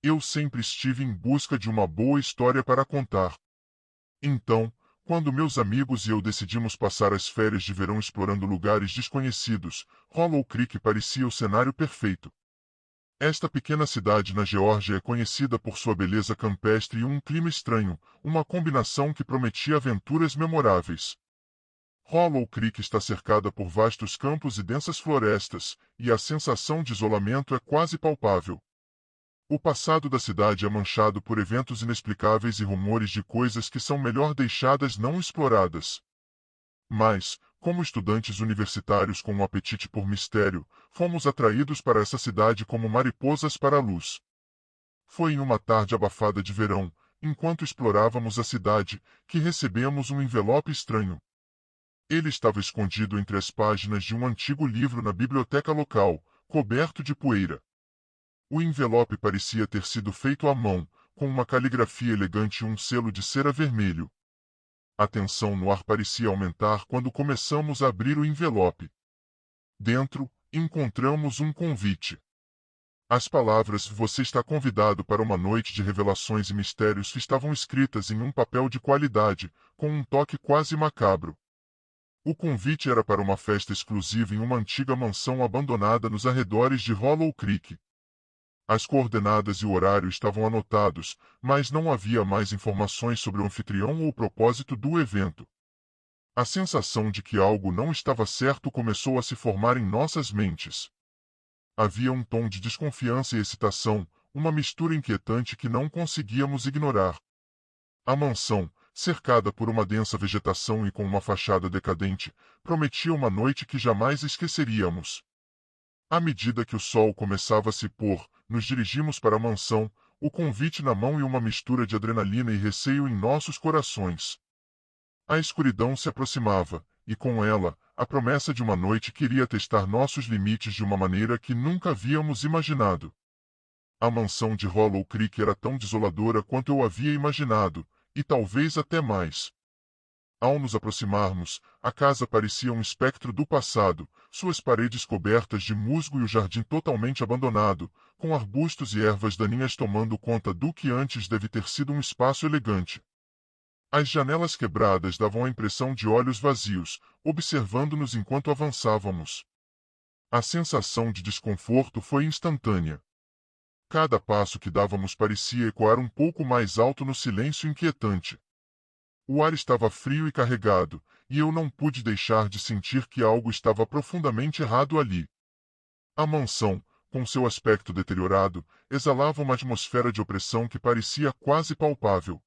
Eu sempre estive em busca de uma boa história para contar. Então, quando meus amigos e eu decidimos passar as férias de verão explorando lugares desconhecidos, Hollow Creek parecia o cenário perfeito. Esta pequena cidade na Geórgia é conhecida por sua beleza campestre e um clima estranho, uma combinação que prometia aventuras memoráveis. Hollow Creek está cercada por vastos campos e densas florestas, e a sensação de isolamento é quase palpável. O passado da cidade é manchado por eventos inexplicáveis e rumores de coisas que são melhor deixadas não exploradas. Mas, como estudantes universitários com um apetite por mistério, fomos atraídos para essa cidade como mariposas para a luz. Foi em uma tarde abafada de verão, enquanto explorávamos a cidade, que recebemos um envelope estranho. Ele estava escondido entre as páginas de um antigo livro na biblioteca local, coberto de poeira. O envelope parecia ter sido feito à mão, com uma caligrafia elegante e um selo de cera vermelho. A tensão no ar parecia aumentar quando começamos a abrir o envelope. Dentro, encontramos um convite. As palavras "Você está convidado para uma noite de revelações e mistérios" estavam escritas em um papel de qualidade, com um toque quase macabro. O convite era para uma festa exclusiva em uma antiga mansão abandonada nos arredores de Hollow Creek. As coordenadas e o horário estavam anotados, mas não havia mais informações sobre o anfitrião ou o propósito do evento. A sensação de que algo não estava certo começou a se formar em nossas mentes. Havia um tom de desconfiança e excitação, uma mistura inquietante que não conseguíamos ignorar. A mansão, cercada por uma densa vegetação e com uma fachada decadente, prometia uma noite que jamais esqueceríamos. À medida que o sol começava a se pôr, nos dirigimos para a mansão, o convite na mão e uma mistura de adrenalina e receio em nossos corações. A escuridão se aproximava, e com ela, a promessa de uma noite que iria testar nossos limites de uma maneira que nunca havíamos imaginado. A mansão de Hollow Creek era tão desoladora quanto eu havia imaginado, e talvez até mais. Ao nos aproximarmos, a casa parecia um espectro do passado, suas paredes cobertas de musgo e o jardim totalmente abandonado, com arbustos e ervas daninhas tomando conta do que antes deve ter sido um espaço elegante. As janelas quebradas davam a impressão de olhos vazios, observando-nos enquanto avançávamos. A sensação de desconforto foi instantânea. Cada passo que dávamos parecia ecoar um pouco mais alto no silêncio inquietante. O ar estava frio e carregado, e eu não pude deixar de sentir que algo estava profundamente errado ali. A mansão, com seu aspecto deteriorado, exalava uma atmosfera de opressão que parecia quase palpável.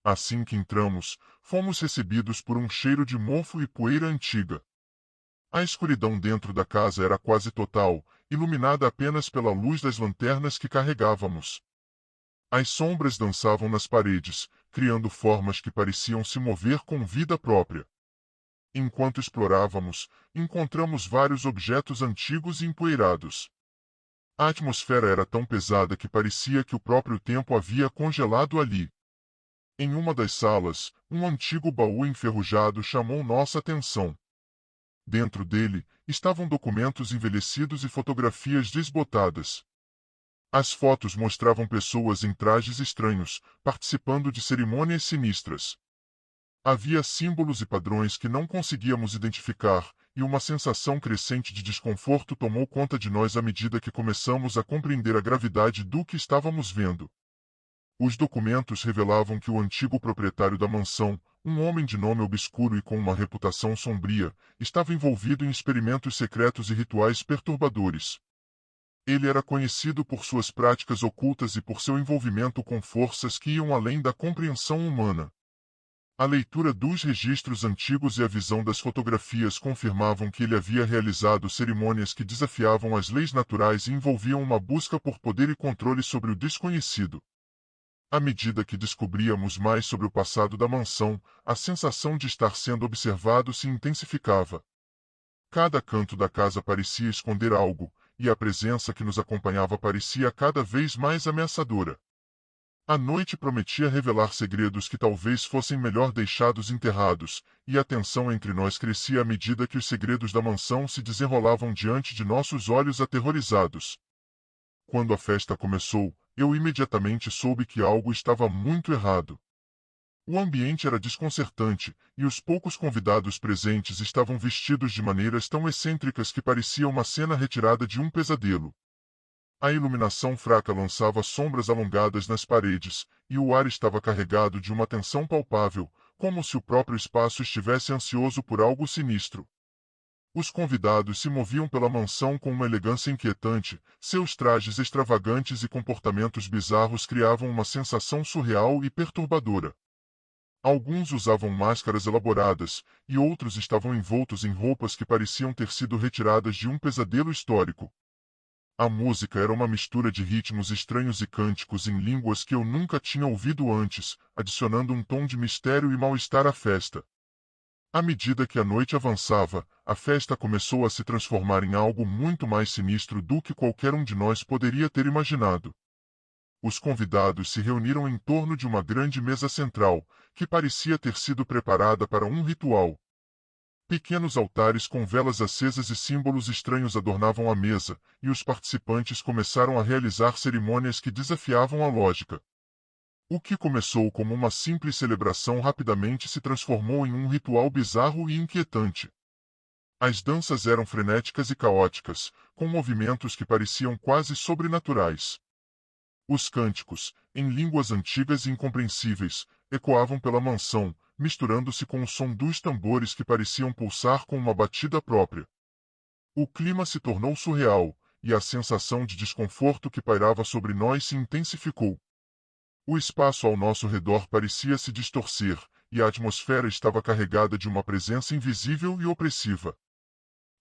Assim que entramos, fomos recebidos por um cheiro de mofo e poeira antiga. A escuridão dentro da casa era quase total, iluminada apenas pela luz das lanternas que carregávamos. As sombras dançavam nas paredes, criando formas que pareciam se mover com vida própria. Enquanto explorávamos, encontramos vários objetos antigos e empoeirados. A atmosfera era tão pesada que parecia que o próprio tempo havia congelado ali. Em uma das salas, um antigo baú enferrujado chamou nossa atenção. Dentro dele, estavam documentos envelhecidos e fotografias desbotadas. As fotos mostravam pessoas em trajes estranhos, participando de cerimônias sinistras. Havia símbolos e padrões que não conseguíamos identificar, e uma sensação crescente de desconforto tomou conta de nós à medida que começamos a compreender a gravidade do que estávamos vendo. Os documentos revelavam que o antigo proprietário da mansão, um homem de nome obscuro e com uma reputação sombria, estava envolvido em experimentos secretos e rituais perturbadores. Ele era conhecido por suas práticas ocultas e por seu envolvimento com forças que iam além da compreensão humana. A leitura dos registros antigos e a visão das fotografias confirmavam que ele havia realizado cerimônias que desafiavam as leis naturais e envolviam uma busca por poder e controle sobre o desconhecido. À medida que descobríamos mais sobre o passado da mansão, a sensação de estar sendo observado se intensificava. Cada canto da casa parecia esconder algo, e a presença que nos acompanhava parecia cada vez mais ameaçadora. A noite prometia revelar segredos que talvez fossem melhor deixados enterrados, e a tensão entre nós crescia à medida que os segredos da mansão se desenrolavam diante de nossos olhos aterrorizados. Quando a festa começou, eu imediatamente soube que algo estava muito errado. O ambiente era desconcertante, e os poucos convidados presentes estavam vestidos de maneiras tão excêntricas que parecia uma cena retirada de um pesadelo. A iluminação fraca lançava sombras alongadas nas paredes, e o ar estava carregado de uma tensão palpável, como se o próprio espaço estivesse ansioso por algo sinistro. Os convidados se moviam pela mansão com uma elegância inquietante, seus trajes extravagantes e comportamentos bizarros criavam uma sensação surreal e perturbadora. Alguns usavam máscaras elaboradas, e outros estavam envoltos em roupas que pareciam ter sido retiradas de um pesadelo histórico. A música era uma mistura de ritmos estranhos e cânticos em línguas que eu nunca tinha ouvido antes, adicionando um tom de mistério e mal-estar à festa. À medida que a noite avançava, a festa começou a se transformar em algo muito mais sinistro do que qualquer um de nós poderia ter imaginado. Os convidados se reuniram em torno de uma grande mesa central, que parecia ter sido preparada para um ritual. Pequenos altares com velas acesas e símbolos estranhos adornavam a mesa, e os participantes começaram a realizar cerimônias que desafiavam a lógica. O que começou como uma simples celebração rapidamente se transformou em um ritual bizarro e inquietante. As danças eram frenéticas e caóticas, com movimentos que pareciam quase sobrenaturais. Os cânticos, em línguas antigas e incompreensíveis, ecoavam pela mansão, misturando-se com o som dos tambores que pareciam pulsar com uma batida própria. O clima se tornou surreal, e a sensação de desconforto que pairava sobre nós se intensificou. O espaço ao nosso redor parecia se distorcer, e a atmosfera estava carregada de uma presença invisível e opressiva.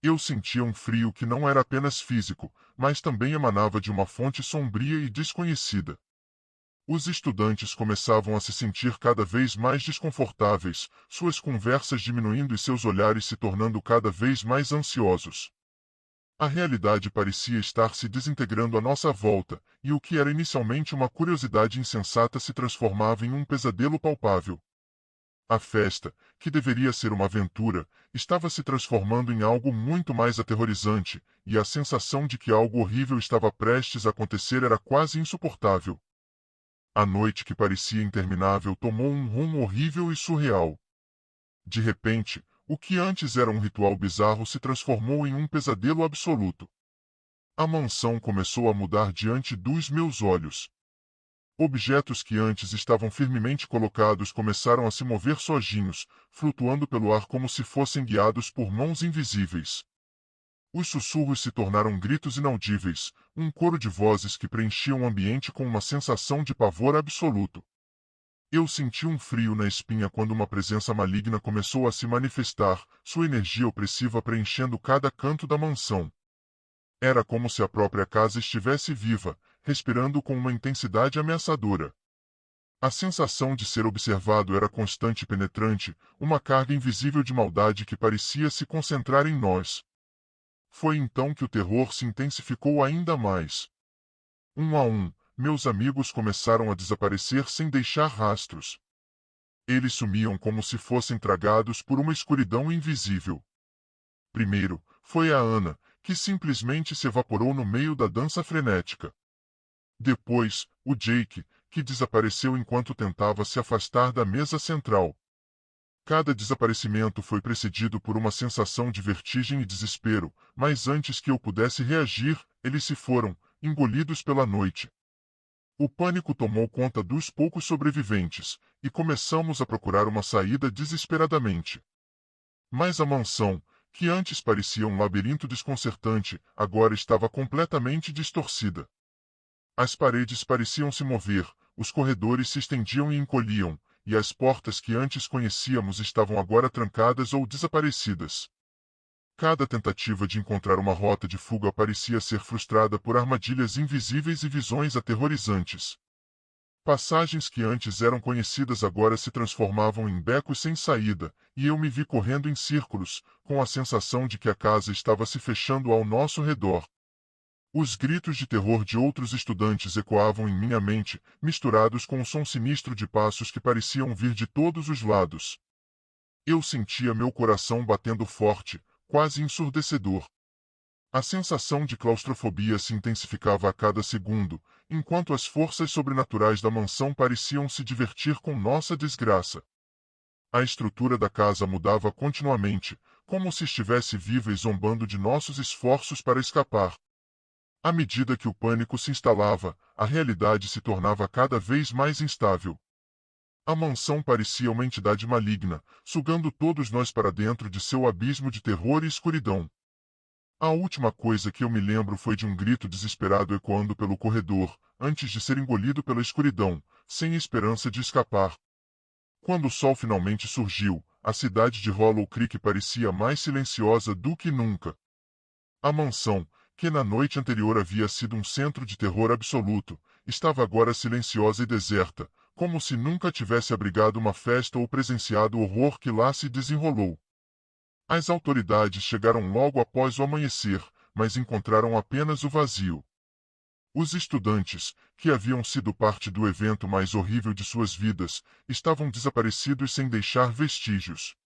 Eu sentia um frio que não era apenas físico, mas também emanava de uma fonte sombria e desconhecida. Os estudantes começavam a se sentir cada vez mais desconfortáveis, suas conversas diminuindo e seus olhares se tornando cada vez mais ansiosos. A realidade parecia estar se desintegrando à nossa volta, e o que era inicialmente uma curiosidade insensata se transformava em um pesadelo palpável. A festa, que deveria ser uma aventura, estava se transformando em algo muito mais aterrorizante, e a sensação de que algo horrível estava prestes a acontecer era quase insuportável. A noite que parecia interminável tomou um rumo horrível e surreal. De repente, o que antes era um ritual bizarro se transformou em um pesadelo absoluto. A mansão começou a mudar diante dos meus olhos. Objetos que antes estavam firmemente colocados começaram a se mover sozinhos, flutuando pelo ar como se fossem guiados por mãos invisíveis. Os sussurros se tornaram gritos inaudíveis, um coro de vozes que preenchiam o ambiente com uma sensação de pavor absoluto. Eu senti um frio na espinha quando uma presença maligna começou a se manifestar, sua energia opressiva preenchendo cada canto da mansão. Era como se a própria casa estivesse viva, respirando com uma intensidade ameaçadora. A sensação de ser observado era constante e penetrante, uma carga invisível de maldade que parecia se concentrar em nós. Foi então que o terror se intensificou ainda mais. Um a um, meus amigos começaram a desaparecer sem deixar rastros. Eles sumiam como se fossem tragados por uma escuridão invisível. Primeiro, foi a Ana, que simplesmente se evaporou no meio da dança frenética. Depois, o Jake, que desapareceu enquanto tentava se afastar da mesa central. Cada desaparecimento foi precedido por uma sensação de vertigem e desespero, mas antes que eu pudesse reagir, eles se foram, engolidos pela noite. O pânico tomou conta dos poucos sobreviventes, e começamos a procurar uma saída desesperadamente. Mas a mansão, que antes parecia um labirinto desconcertante, agora estava completamente distorcida. As paredes pareciam se mover, os corredores se estendiam e encolhiam, e as portas que antes conhecíamos estavam agora trancadas ou desaparecidas. Cada tentativa de encontrar uma rota de fuga parecia ser frustrada por armadilhas invisíveis e visões aterrorizantes. Passagens que antes eram conhecidas agora se transformavam em becos sem saída, e eu me vi correndo em círculos, com a sensação de que a casa estava se fechando ao nosso redor. Os gritos de terror de outros estudantes ecoavam em minha mente, misturados com o som sinistro de passos que pareciam vir de todos os lados. Eu sentia meu coração batendo forte, quase ensurdecedor. A sensação de claustrofobia se intensificava a cada segundo, enquanto as forças sobrenaturais da mansão pareciam se divertir com nossa desgraça. A estrutura da casa mudava continuamente, como se estivesse viva e zombando de nossos esforços para escapar. À medida que o pânico se instalava, a realidade se tornava cada vez mais instável. A mansão parecia uma entidade maligna, sugando todos nós para dentro de seu abismo de terror e escuridão. A última coisa que eu me lembro foi de um grito desesperado ecoando pelo corredor, antes de ser engolido pela escuridão, sem esperança de escapar. Quando o sol finalmente surgiu, a cidade de Hollow Creek parecia mais silenciosa do que nunca. A mansão, que na noite anterior havia sido um centro de terror absoluto, estava agora silenciosa e deserta, como se nunca tivesse abrigado uma festa ou presenciado o horror que lá se desenrolou. As autoridades chegaram logo após o amanhecer, mas encontraram apenas o vazio. Os estudantes, que haviam sido parte do evento mais horrível de suas vidas, estavam desaparecidos sem deixar vestígios.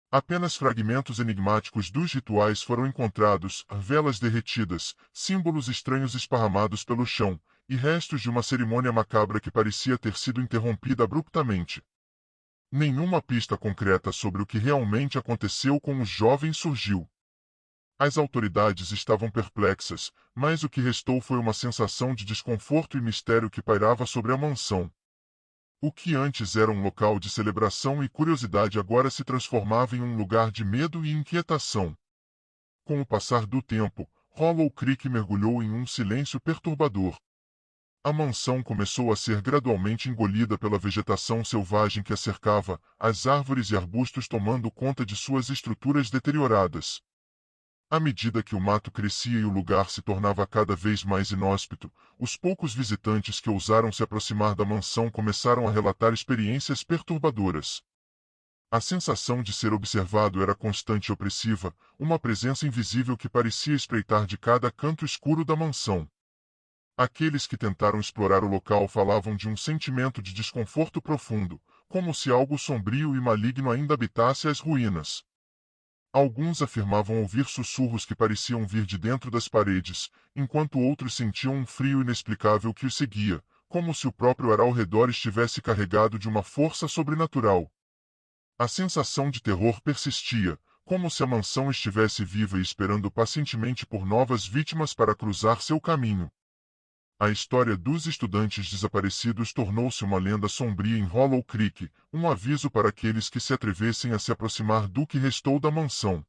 Apenas fragmentos enigmáticos dos rituais foram encontrados, velas derretidas, símbolos estranhos esparramados pelo chão, e restos de uma cerimônia macabra que parecia ter sido interrompida abruptamente. Nenhuma pista concreta sobre o que realmente aconteceu com os jovens surgiu. As autoridades estavam perplexas, mas o que restou foi uma sensação de desconforto e mistério que pairava sobre a mansão. O que antes era um local de celebração e curiosidade agora se transformava em um lugar de medo e inquietação. Com o passar do tempo, Hollow Creek mergulhou em um silêncio perturbador. A mansão começou a ser gradualmente engolida pela vegetação selvagem que a cercava, as árvores e arbustos tomando conta de suas estruturas deterioradas. À medida que o mato crescia e o lugar se tornava cada vez mais inóspito, os poucos visitantes que ousaram se aproximar da mansão começaram a relatar experiências perturbadoras. A sensação de ser observado era constante e opressiva, uma presença invisível que parecia espreitar de cada canto escuro da mansão. Aqueles que tentaram explorar o local falavam de um sentimento de desconforto profundo, como se algo sombrio e maligno ainda habitasse as ruínas. Alguns afirmavam ouvir sussurros que pareciam vir de dentro das paredes, enquanto outros sentiam um frio inexplicável que os seguia, como se o próprio ar ao redor estivesse carregado de uma força sobrenatural. A sensação de terror persistia, como se a mansão estivesse viva e esperando pacientemente por novas vítimas para cruzar seu caminho. A história dos estudantes desaparecidos tornou-se uma lenda sombria em Hollow Creek, um aviso para aqueles que se atrevessem a se aproximar do que restou da mansão.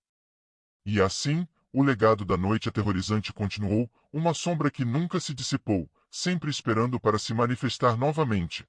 E assim, o legado da noite aterrorizante continuou, uma sombra que nunca se dissipou, sempre esperando para se manifestar novamente.